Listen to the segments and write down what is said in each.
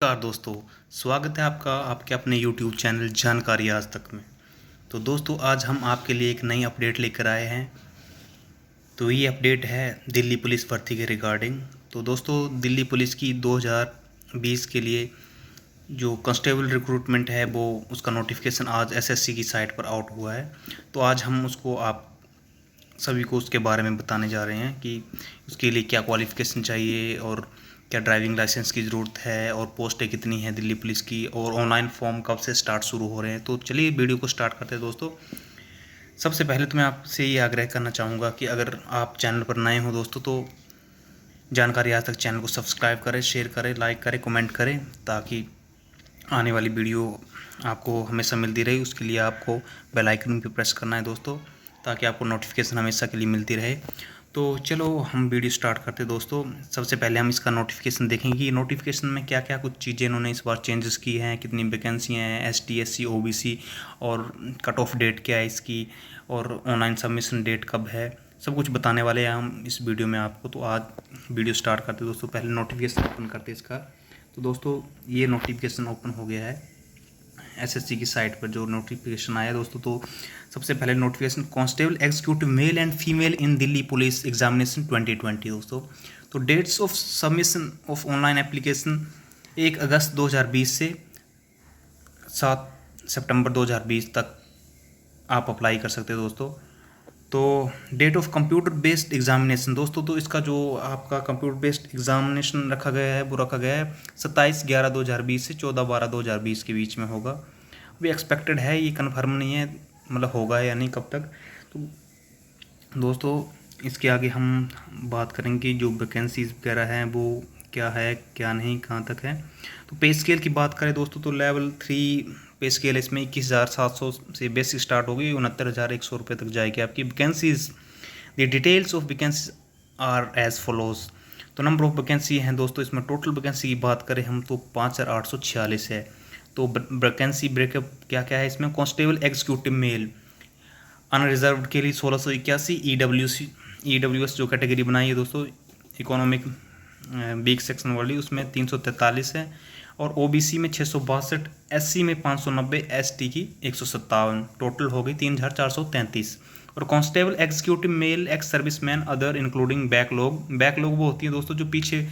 नमस्कार दोस्तों, स्वागत है आपका आपके अपने YouTube चैनल जानकारी आज तक में। तो दोस्तों आज हम आपके लिए एक नई अपडेट लेकर आए हैं। तो ये अपडेट है दिल्ली पुलिस भर्ती के रिगार्डिंग। तो दोस्तों दिल्ली पुलिस की 2020 के लिए जो कांस्टेबल रिक्रूटमेंट है वो उसका नोटिफिकेशन आज एसएससी की साइट पर आउट हुआ है। तो आज हम उसको आप सभी को उसके बारे में बताने जा रहे हैं कि उसके लिए क्या क्वालिफ़िकेशन चाहिए और क्या ड्राइविंग लाइसेंस की ज़रूरत है और पोस्टें कितनी हैं दिल्ली पुलिस की और ऑनलाइन फॉर्म कब से स्टार्ट शुरू हो रहे हैं। तो चलिए वीडियो को स्टार्ट करते हैं दोस्तों। सबसे पहले तो मैं आपसे ये आग्रह करना चाहूँगा कि अगर आप चैनल पर नए हो दोस्तों तो जानकारी आज तक चैनल को सब्सक्राइब करें, शेयर करें, लाइक करें, कमेंट करें ताकि आने वाली वीडियो आपको हमेशा मिलती रहे। उसके लिए आपको बेल आइकन भी प्रेस करना है दोस्तों ताकि आपको नोटिफिकेशन हमेशा के लिए मिलती रहे। तो चलो हम वीडियो स्टार्ट करते हैं दोस्तों। सबसे पहले हम इसका नोटिफिकेशन देखेंगे कि नोटिफिकेशन में क्या क्या कुछ चीज़ें इन्होंने इस बार चेंजेस की हैं, कितनी वैकेंसियाँ हैं, एसटी एससी ओबीसी और कट ऑफ डेट क्या है इसकी और ऑनलाइन सबमिशन डेट कब है, सब कुछ बताने वाले हैं हम इस वीडियो में आपको। तो आज वीडियो स्टार्ट करते हैं दोस्तों। पहले नोटिफिकेशन ओपन करते हैं इसका। तो दोस्तों ये नोटिफिकेशन ओपन हो गया है एसएससी की साइट पर जो नोटिफिकेशन आया दोस्तों। तो सबसे पहले notification constable executive male and female in Delhi police examination 2020 दोस्तों। तो dates of submission of online application 1 अगस्त 2020 से 7 सितंबर 2020 तक आप अप्लाई कर सकते हो दोस्तों। तो date of computer based examination दोस्तों, तो इसका जो आपका कंप्यूटर बेस्ड एग्जामिनेशन रखा गया है वो रखा गया है 27/11/2020 से 14/12/2020 के बीच में होगा। अभी एक्सपेक्टेड है, ये कंफर्म नहीं है मतलब होगा या नहीं कब तक। तो दोस्तों इसके आगे हम बात करेंगे जो वैकेंसीज वगैरह हैं वो क्या है क्या नहीं कहाँ तक है। तो पे स्केल की बात करें दोस्तों तो लेवल 3 पे स्केल इसमें 21,700 से बेसिक स्टार्ट होगी, 69,100 रुपये तक जाएगी आपकी। Vacancies the details of vacancy are as follows. तो नंबर ऑफ वैकेंसी हैं दोस्तों इसमें। टोटल वैकेंसी की बात करें हम तो 5,846 है। तो वैकेंसी ब्रेकअप क्या क्या है इसमें। कांस्टेबल एग्जीक्यूटिव मेल अनरिजर्व्ड के लिए 1681, ईडब्ल्यूएस जो कैटेगरी बनाई है दोस्तों इकोनॉमिक वीक सेक्शन वाली उसमें 343 है और ओबीसी में 662, एससी में 590, एसटी की 157, टोटल हो गई 3,433। और constable executive mail ex serviceman other including backlog वो होती है दोस्तों जो पीछे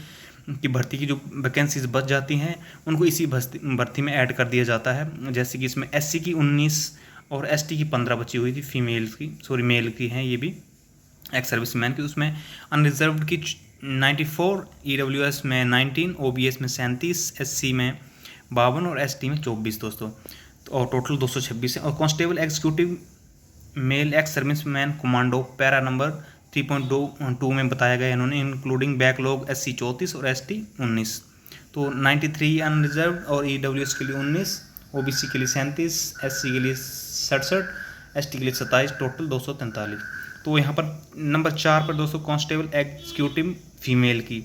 की भर्ती की जो वैकेंसीज बच जाती हैं उनको इसी भर्ती में ऐड कर दिया जाता है। जैसे कि इसमें एससी की 19 और एसटी की 15 बची हुई थी, मेल की हैं ये भी एक्स सर्विसमैन की। उसमें अनरिजर्व्ड की 94, ईडब्ल्यूएस में 19, ओबीएस में 37, एससी में 52 और एसटी में 24 दोस्तों। और टोटल 226 है। और constable executive mail ex serviceman commando para number 3.2 में बताया गया इन्होंने इंक्लूडिंग बैकलॉग एससी 34 और एसटी 19। तो 93 अनरिजर्व्ड और ईडब्ल्यूएस के लिए 19, ओबीसी के लिए 37, एससी के लिए 67, एसटी के लिए 27, टोटल 243। तो यहाँ पर नंबर 4 पर दोस्तों कांस्टेबल एग्जीक्यूटिव फीमेल की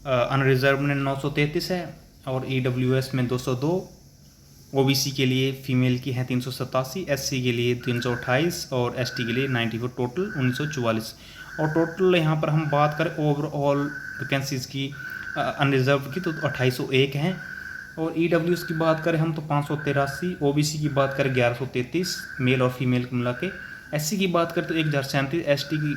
अनरिजर्व में 933 है और ईडब्ल्यूएस में 202, ओबीसी के लिए फीमेल की है 387, एससी के लिए 328 और एसटी के लिए 94, टोटल 1944। और टोटल यहाँ पर हम बात करें ओवरऑल वैकेंसीज की अनरिजर्व की तो 2801 हैं। और ईडब्ल्यूएस की बात करें हम तो 583, ओबीसी की बात करें 1133 मेल और फीमेल को मिला के, एससी की बात करें तो 1037, एसटी की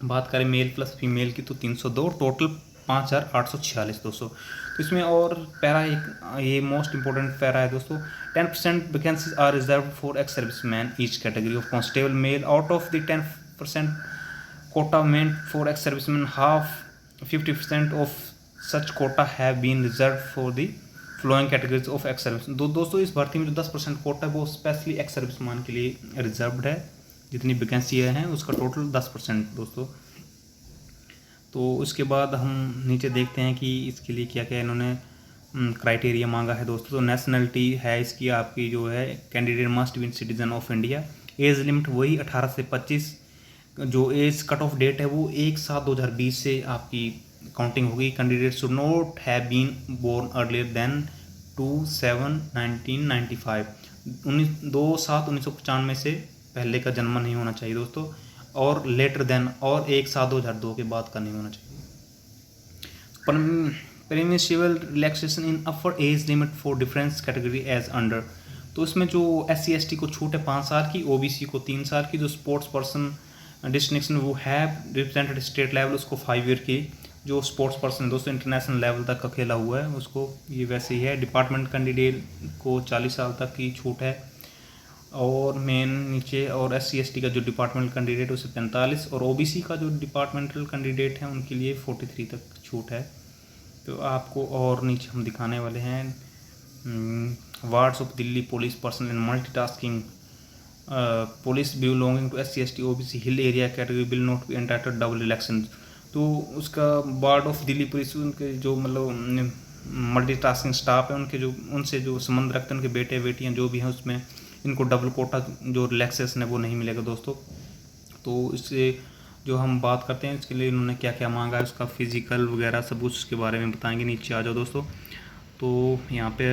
बात करें मेल प्लस फीमेल की तो 302, टोटल 5,846 दोस्तों। तो इसमें और पैरा एक ये मोस्ट इंपॉर्टेंट पैरा है दोस्तों। 10% vacancies are reserve for ex serviceman each category of constable male out of the 10% quota meant for ex serviceman half 50% of such quota have been reserve for the following categories of ex service. दोस्तों इस भर्ती में जो 10% कोटा है वो specially ex serviceman के लिए reserved है। जितनी वैकेंसी हैं उसका टोटल 10% दोस्तों। तो उसके बाद हम नीचे देखते हैं कि इसके लिए क्या क्या इन्होंने क्राइटेरिया मांगा है दोस्तों। तो नेशनलिटी है इसकी आपकी जो है candidate must be citizen of India. Age limit वही 18 से 25। जो एज कट ऑफ डेट है वो 1/7/2020 से आपकी काउंटिंग होगी। Candidate should not have been born earlier than 2/7/1995, 2/7/1995 से पहले का जन्म नहीं होना चाहिए दोस्तों। और लेटर देन और 1/7/2002 के बाद का नहीं होना चाहिए। Permissible relaxation in upper age limit for difference category as under. तो इसमें जो SC/ST को छूट है 5 साल की, OBC को 3 साल की, जो स्पोर्ट्स पर्सन डिस्टिंक्शन वो हैव रिप्रेजेंटेड स्टेट लेवल उसको 5 ईयर की, जो स्पोर्ट्स पर्सन दोस्तों इंटरनेशनल लेवल तक का खेला हुआ है उसको ये वैसे ही है। डिपार्टमेंट कैंडिडेट को 40 साल तक की छूट है, और मेन नीचे, और SC/ST का जो डिपार्टमेंटल कैंडिडेट है उसे 45, और OBC का जो डिपार्टमेंटल कैंडिडेट है उनके लिए 43 तक छूट है। तो आपको और नीचे हम दिखाने वाले हैं wards of Delhi police person in multitasking police belonging to SC/ST OBC hill area category will not be entitled double election. तो उसका वार्ड ऑफ दिल्ली पुलिस उनके जो मतलब मल्टीटास्किंग स्टाफ है उनके जो उनसे जो संबंध रखते हैं, उनके बेटे बेटियां जो भी हैं उसमें इनको डबल कोटा जो रिलैक्सेशन है वो नहीं मिलेगा दोस्तों। तो इससे जो हम बात करते हैं इसके लिए इन्होंने क्या क्या मांगा है, उसका फिजिकल वगैरह सब उसके बारे में बताएंगे। नीचे आ जाओ दोस्तों। तो यहाँ पे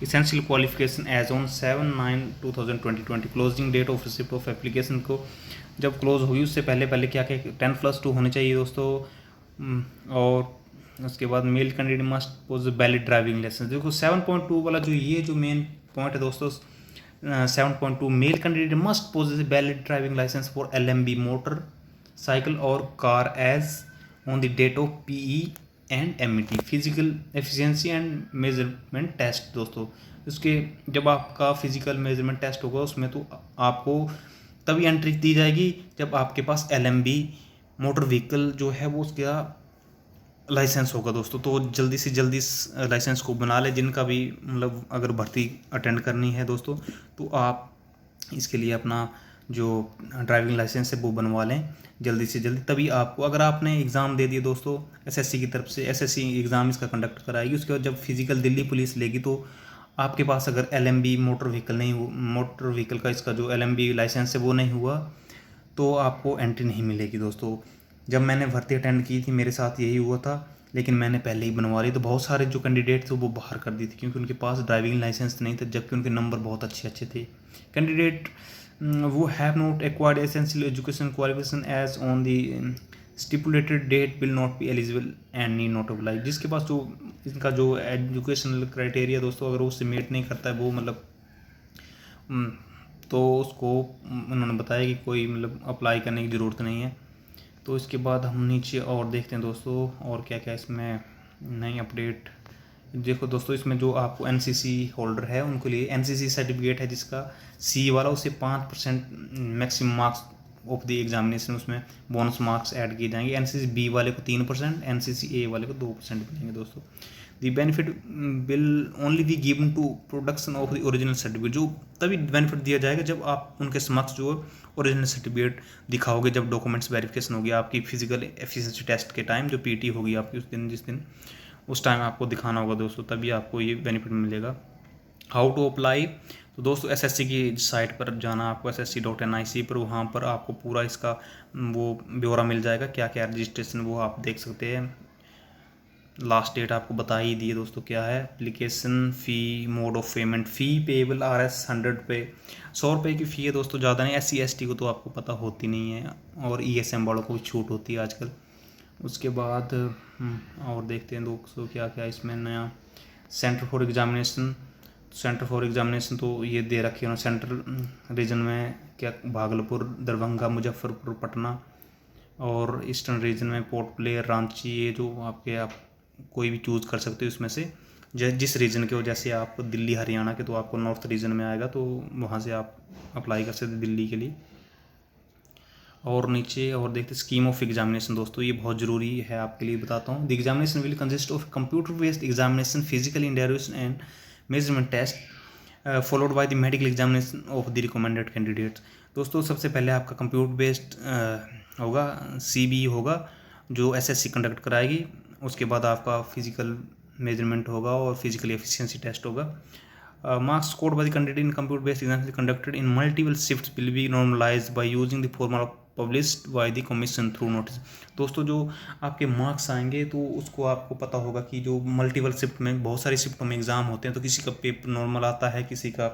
essential qualification as on 7/9/2020 closing date of receipt of application को जब क्लोज हुई उससे पहले पहले क्या क्या 10+2 होने चाहिए दोस्तों। और उसके बाद male candidate must possess valid driving licence. देखो 7.2 वाला जो ये जो मेन पॉइंट है दोस्तों, 7.2 male candidate must possess valid driving licence for LMB motorcycle और car as on the date of PE and MET physical efficiency and measurement test. दोस्तों उसके जब आपका फिजिकल मेजरमेंट टेस्ट होगा उसमें तो आपको तभी एंट्री दी जाएगी जब आपके पास LMB मोटर व्हीकल जो है वो उसका लाइसेंस होगा दोस्तों। तो जल्दी से जल्दी इस लाइसेंस को बना ले, जिनका भी मतलब अगर भर्ती अटेंड करनी है दोस्तों तो आप इसके लिए अपना जो ड्राइविंग लाइसेंस है वो बनवा लें जल्दी से जल्दी। तभी आपको, अगर आपने एग्ज़ाम दे दिए दोस्तों SSC की तरफ से, SSC एग्ज़ाम इसका कंडक्ट कराएगी, उसके बाद जब फिजिकल दिल्ली पुलिस लेगी तो आपके पास अगर LMB मोटर व्हीकल नहीं हो, मोटर व्हीकल का इसका जो LMB लाइसेंस है वो नहीं हुआ तो आपको एंट्री नहीं मिलेगी दोस्तों। जब मैंने भर्ती अटेंड की थी मेरे साथ यही हुआ था, लेकिन मैंने पहले ही बनवा ली तो बहुत सारे जो कैंडिडेट थे वो बाहर कर दी थी क्योंकि उनके पास ड्राइविंग लाइसेंस नहीं था, जबकि उनके नंबर बहुत अच्छे अच्छे थे। Candidate who have not acquired essential education qualification as on the stipulated date will not be eligible and need not apply. जिसके पास जो इनका जो एजुकेशनल क्राइटेरिया दोस्तों अगर वो उससे मीट नहीं करता है वो मतलब तो उसको उन्होंने बताया कि कोई मतलब अप्लाई करने की ज़रूरत नहीं है। तो इसके बाद हम नीचे और देखते हैं दोस्तों और क्या क्या इसमें नई अपडेट। देखो दोस्तों इसमें जो आपको NCC होल्डर है उनके लिए NCC सर्टिफिकेट है जिसका C वाला उसे 5% maximum marks of the examination उसमें बोनस मार्क्स ऐड किए जाएंगे। NCC B वाले को 3%, NCC A वाले को 2% मिलेंगे दोस्तों। The benefit will only be given to production of the original certificate. जो तभी बेनिफिट दिया जाएगा जब आप उनके समक्ष जो ओरिजिनल सर्टिफिकेट दिखाओगे, जब डॉक्यूमेंट्स वेरिफिकेशन होगी आपकी फिजिकल एफिशिएंसी टेस्ट के टाइम, जो PT होगी आपकी उस दिन जिस दिन उस टाइम आपको दिखाना होगा दोस्तों, तभी आपको ये बेनिफिट मिलेगा। हाउ टू अप्लाई, तो दोस्तों SSC की साइट पर जाना आपको ssc.nic पर, वहाँ पर आपको पूरा इसका वो ब्यौरा मिल जाएगा, क्या क्या रजिस्ट्रेशन वो आप देख सकते हैं। लास्ट डेट आपको बता ही दी है दोस्तों क्या है। Application fee, mode of payment, fee payable RS 100 पे, 100 रुपये की फ़ी है दोस्तों, ज़्यादा नहीं। SC/ST को तो आपको पता होती नहीं है, और ESM वालों को भी छूट होती है आजकल। उसके बाद और देखते हैं दोस्तों क्या क्या इसमें नया। Centre for examination, centre for examination तो ये दे रखे हैं सेंट्रल रीजन में, क्या भागलपुर, दरभंगा, मुजफ्फरपुर, पटना, और ईस्टर्न रीजन में पोर्ट ब्लेयर, रांची, ये जो आपके आप कोई भी चूज़ कर सकते हो इसमें से जिस रीजन के हो। जैसे आप दिल्ली हरियाणा के तो आपको नॉर्थ रीजन में आएगा तो वहाँ से आप अप्लाई कर सकते दिल्ली के लिए। और नीचे और देखते स्कीम ऑफ एग्जामिनेशन दोस्तों, ये बहुत ज़रूरी है आपके लिए बताता हूँ। The examination will consist of computer based examination, physical interviews and measurement test followed by the medical examination of the recommended candidates. दोस्तों सबसे पहले आपका कंप्यूटर बेस्ड होगा, CBE होगा जो SSC कंडक्ट कराएगी। उसके बाद आपका फिजिकल मेजरमेंट होगा और फिजिकल एफिशिएंसी टेस्ट होगा। Marks scored by the candidate in computer based exam conducted in multiple shifts will be normalised by using the formula published by the commission through notice. दोस्तों जो आपके marks आएंगे तो उसको आपको पता होगा कि जो मल्टीपल शिफ्ट में बहुत सारी शिफ्टों में एग्ज़ाम होते हैं, तो किसी का पेपर नॉर्मल आता है, किसी का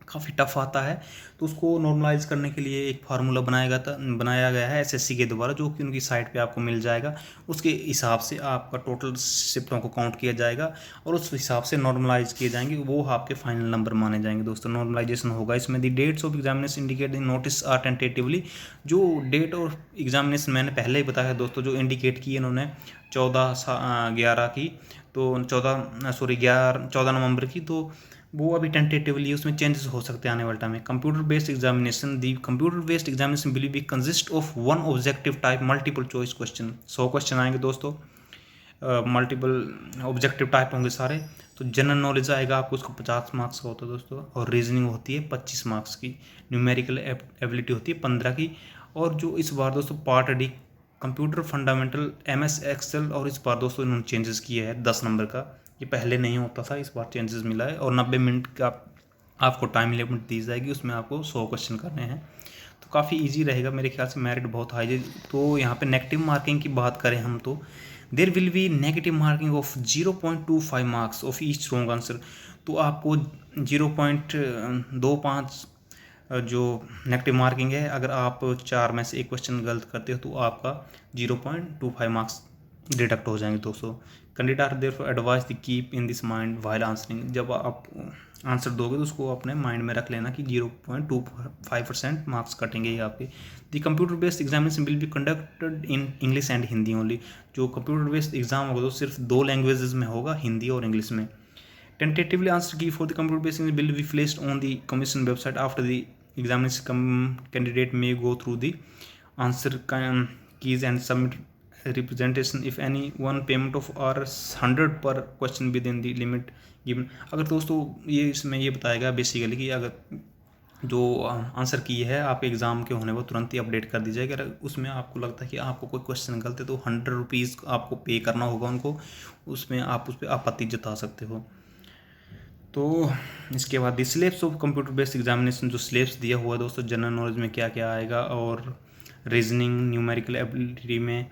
काफ़ी टफ आता है। तो उसको नॉर्मलाइज करने के लिए एक फार्मूला बनाया गया है एसएससी के द्वारा, जो कि उनकी साइट पे आपको मिल जाएगा। उसके हिसाब से आपका टोटल शिफ्टों को काउंट किया जाएगा और उस हिसाब से नॉर्मलाइज किए जाएंगे, वो आपके फाइनल नंबर माने जाएंगे दोस्तों। नॉर्मलाइजेशन होगा इसमें। The dates of examination indicate in notice are tentatively. जो डेट और एग्जामिनेशन मैंने पहले ही बताया दोस्तों, जो इंडिकेट की इन्होंने 14/11 की, तो 14 नवंबर की, तो वो अभी टेंटेटिवली उसमें चेंजेस हो सकते हैं आने वाले टाइम में। Computer based examination, the computer based examination will be consist of one objective type multiple choice question. 100 question आएंगे दोस्तों, मल्टीपल ऑब्जेक्टिव टाइप होंगे सारे। तो जनरल नॉलेज आएगा आपको, उसको 50 मार्क्स का होता है दोस्तों, और रीजनिंग होती है 25 मार्क्स की, न्यूमेरिकल एबिलिटी होती है 15 की। और जो इस बार दोस्तों part D computer fundamental MS Excel, और इस बार दोस्तों इन्होंने चेंजेस किया है 10 नंबर का, ये पहले नहीं होता था, इस बार चेंजेस मिला है। और 90 मिनट का आपको टाइम लिमिट दी जाएगी, उसमें आपको 100 क्वेश्चन करने हैं। तो काफ़ी इजी रहेगा मेरे ख्याल से, मेरिट बहुत हाई है। तो यहाँ पे नेगेटिव मार्किंग की बात करें हम, तो there will be negative marking of 0.25 marks of each wrong answer. तो आपको 0.25 जो नेगेटिव मार्किंग है, अगर आप 4 में से एक क्वेश्चन गलत करते हो तो आपका 0.25 मार्क्स डिडक्ट हो जाएंगे दोस्तों। Candidate are therefore advise the keep in this mind while answering. जब आप आंसर दोगे तो उसको अपने माइंड में रख लेना कि 0.25% मार्क्स कटेंगे ये आपके। The computer based examination will be conducted in English and Hindi only. जो कंप्यूटर बेस्ड एग्जाम होगा तो सिर्फ 2 लैंग्वेजेस में होगा, हिंदी और इंग्लिश में। टेंटेटिवली आंसर की for the computer based will be placed on the commission website after the examination. Candidate may go through the answer keys and submit representation if any one payment of $100 per question within the limit given। अगर दोस्तों ये इसमें ये बताएगा basically कि अगर जो answer की है आपके एग्ज़ाम के होने पर तुरंत ही अपडेट कर दी जाएगी। अगर उसमें आपको लगता है कि आपको कोई क्वेश्चन गलत है तो ₹100 आपको पे करना होगा उनको, उसमें आप उस पर आपत्ति जता सकते हो। तो इसके बाद the syllabus of computer based examination, जो सिलेबस दिया हुआ है दोस्तों, जनरल नॉलेज में क्या क्या आएगा, और रीजनिंग, न्यूमेरिकल एबिलिटी में,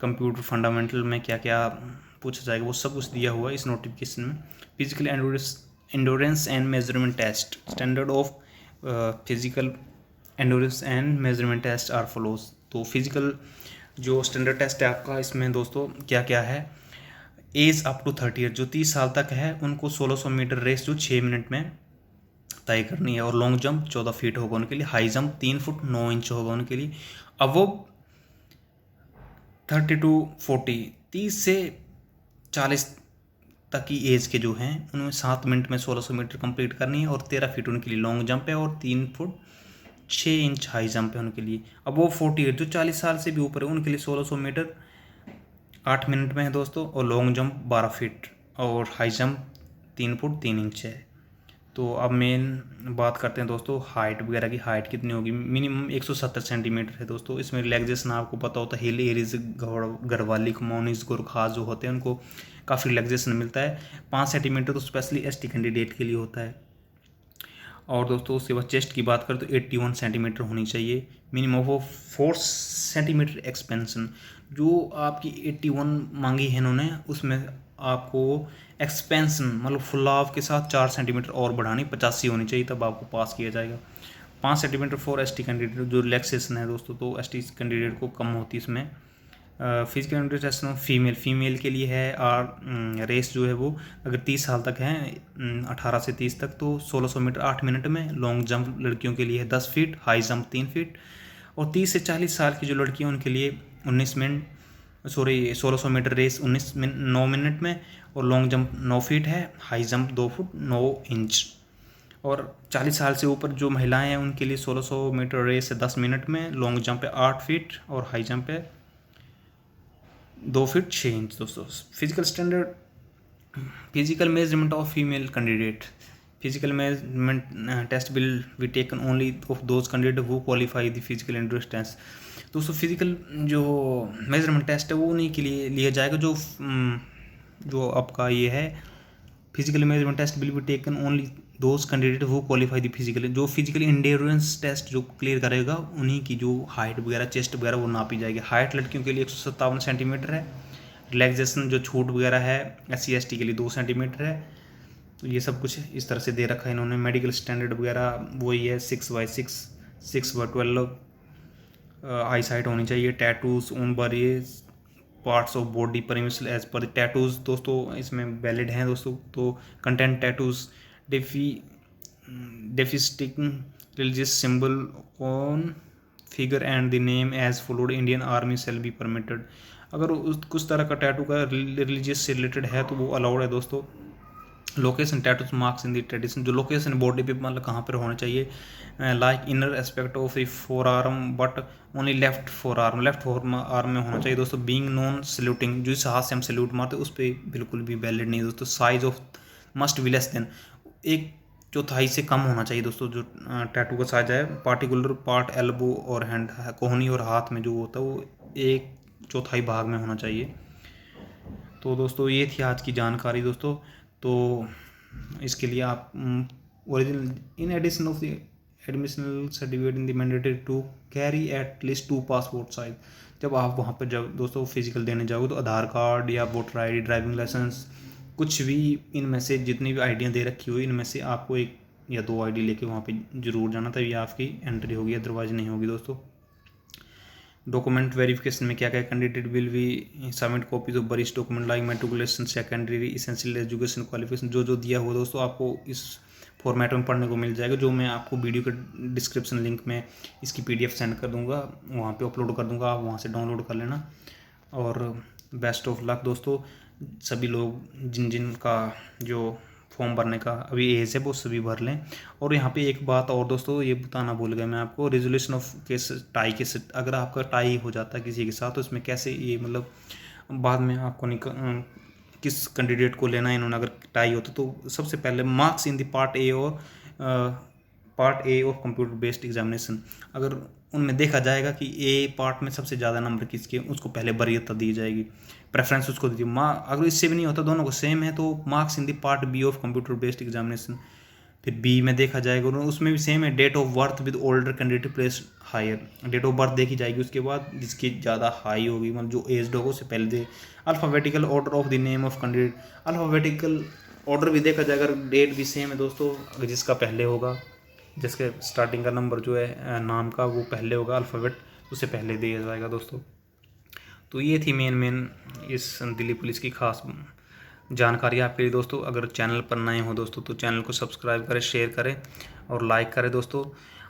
कंप्यूटर फंडामेंटल में क्या क्या पूछा जाएगा, वो सब कुछ दिया हुआ है इस नोटिफिकेशन में। Physical endurance and measurement test, standard of physical endurance and measurement test are follows. तो फिजिकल जो स्टैंडर्ड टेस्ट है आपका, इसमें दोस्तों क्या क्या है। एज अप टू 30 ईयर, जो 30 साल तक है उनको 1600 मीटर रेस जो 6 मिनट में तय करनी है, और लॉन्ग जंप 14 फीट होगा उनके लिए, हाई जंप 3 फुट 9 इंच होगा उनके लिए। अबव 30 to 40, 30 से 40 तक की एज के जो हैं उनमें 7 मिनट में 1600 मीटर कंप्लीट करनी है, और 13 फीट उनके लिए लॉन्ग जंप है, और 3 फुट 6 इंच हाई जंप है उनके लिए। अबव 40 ईयर, जो 40 साल से भी ऊपर है उनके लिए 1600 मीटर 8 मिनट में है दोस्तों, और लॉन्ग जंप 12 फीट और हाई जंप 3 फुट 3 इंच है। तो अब मेन बात करते हैं दोस्तों हाइट वगैरह की। हाइट कितनी होगी, मिनिमम 170 सेंटीमीटर है दोस्तों। इसमें रिलैक्सेशन आपको पता होता है, हिल एरिज, गढ़वाली, कुमाऊनीज, गोरखास जो होते हैं उनको काफ़ी रिलैक्सेशन मिलता है। 5 सेंटीमीटर तो स्पेशली ST कैंडिडेट के लिए होता है। और दोस्तों उसके बाद चेस्ट की बात करें तो 81 सेंटीमीटर होनी चाहिए। मिनिमम ऑफ 4 सेंटीमीटर एक्सपेंशन, जो आपकी 81 मांगी है इन्होंने, उसमें आपको एक्सपेंशन मतलब फुलाव के साथ 4 सेंटीमीटर और बढ़ानी, 85 होनी चाहिए, तब आपको पास किया जाएगा। 5 सेंटीमीटर फॉर ST कैंडिडेट, जो रिलैक्सेशन है दोस्तों, तो ST कैंडिडेट को कम होती है इसमें। फिजिकल इंटरेस्ट फीमेल के लिए है, और रेस जो है वो अगर 30 साल तक है, 18 से 30 तक, तो 1600 मीटर 8 मिनट में। लॉन्ग जंप लड़कियों के लिए है 10 फीट, हाई जंप 3 फीट, और 30 से 40 साल की जो लड़कियाँ उनके लिए 1600 मीटर रेस 9 मिनट में, और लॉन्ग जंप 9 फीट है, हाई जंप 2 फुट 9 इंच। और 40 साल से ऊपर जो महिलाएं हैं उनके लिए 1600 मीटर रेस है 10 मिनट में, लॉन्ग जंप है 8 फीट और हाई जंप है 2 फीट 6 इंच दोस्तों। Physical standard, physical measurement of female candidate, physical measurement test will be taken only of those candidate who qualify the physical endurance test. दोस्तों physical जो measurement test है वो उन्हीं के लिए लिया जाएगा जो आपका ये है। Physical measurement test will be taken only those candidate who qualify the physical, जो फिजिकल एंड्योरेंस टेस्ट जो क्लियर करेगा उन्हीं की जो हाइट वगैरह चेस्ट वगैरह वो नापी जाएगी। हाइट लड़कियों के लिए 157 सेंटीमीटर है। रिलैक्सेशन जो छूट वगैरह है SC ST के लिए 2 सेंटीमीटर है। तो ये सब कुछ इस तरह से दे रखा है इन्होंने। मेडिकल स्टैंडर्ड वगैरह वही है 6/6, 6/12 आई साइट होनी चाहिए। Tattoos on various parts of body permission as per tattoos दोस्तों इसमें वैलिड हैं दोस्तों। तो content tattoos depicting religious symbol on figure and the name as followed Indian Army shall be permitted. अगर कुछ तरह का टैटू का रिलीजियस से रिलेटेड है तो वो अलाउड है दोस्तों। Location tattoos marks in the tradition, जो लोकेशन बॉडी पे मतलब कहाँ पर होना चाहिए, like inner aspect of the four arm but only left four arm में होना चाहिए दोस्तों। बीइंग नॉन सल्यूटिंग, जो इस हाथ से हम सल्यूट मारते उस पर बिल्कुल भी वैलिड नहीं दोस्तों। Size of must be less than, 1/4 से कम होना चाहिए दोस्तों जो टैटू का साइज है। पार्टिकुलर पार्ट एल्बो और हैंड, कोहनी और हाथ में जो होता है वो 1/4 भाग में होना चाहिए। तो दोस्तों ये थी आज की जानकारी दोस्तों। तो इसके लिए आप original in addition of the educational certificate in the mandatory to carry at least 2 passport size. जब आप वहाँ पर जब दोस्तों फिजिकल देने जाओगे तो आधार कार्ड या voter I D, driving licence, कुछ भी इनमें से जितनी भी आईडियाँ दे रखी हुई इनमें से आपको 1 या 2 आईडी लेके वहाँ पे जरूर जाना, तभी आपकी एंट्री होगी, अदरवाइज नहीं होगी दोस्तों। डॉक्यूमेंट वेरिफिकेशन में क्या क्या, candidate will be submit copies of वरिष्ठ document like matriculation, secondary, essential education qualification, जो दिया हुआ दोस्तों आपको इस फॉर्मेट में पढ़ने को मिल जाएगा, जो मैं आपको वीडियो के डिस्क्रिप्शन लिंक में इसकी PDF सेंड कर दूंगा, वहाँ पे अपलोड कर दूंगा, आप वहाँ से डाउनलोड कर लेना। और बेस्ट ऑफ लक दोस्तों। सभी लोग जिन का जो फॉर्म भरने का अभी एज है वो सभी भर लें। और यहाँ पे एक बात और दोस्तों ये बताना भूल गया मैं आपको, रेजोल्यूशन ऑफ केस टाई के, अगर आपका टाई हो जाता है किसी के साथ तो इसमें कैसे ये मतलब बाद में आपको किस कैंडिडेट को लेना है इन्होंने, अगर टाई होता तो सबसे पहले marks in the part A of computer based examination, अगर उनमें देखा जाएगा कि ए पार्ट में सबसे ज़्यादा नंबर किसके, उसको पहले वरीयता दी जाएगी, प्रेफरेंस उसको दी। अगर इससे भी नहीं होता, दोनों को सेम है, तो marks in the part B of computer based examination. फिर बी में देखा जाएगा उसमें भी सेम है, date of birth with older candidate place higher, date of birth देखी जाएगी उसके बाद, जिसकी ज़्यादा हाई होगी मतलब जो एज होगा उससे पहले दे। Alphabetical order of the name of candidate, alphabetical order भी देखा जाएगा, डेट भी सेम है दोस्तों, अगर जिसका पहले होगा, जिसके स्टार्टिंग का नंबर जो है नाम का वो पहले होगा, अल्फ़ाबेट उससे पहले दिया जाएगा दोस्तों। तो ये थी मेन इस दिल्ली पुलिस की खास जानकारी आपके लिए दोस्तों। अगर चैनल पर नए हो दोस्तों तो चैनल को सब्सक्राइब करें, शेयर करें और लाइक करें दोस्तों।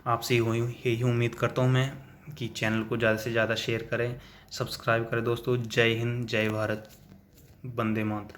आपसे यही उम्मीद करता हूँ मैं कि चैनल को ज़्यादा से ज़्यादा शेयर करें, सब्सक्राइब करें दोस्तों। जय हिंद, जय भारत, वंदे मातरम।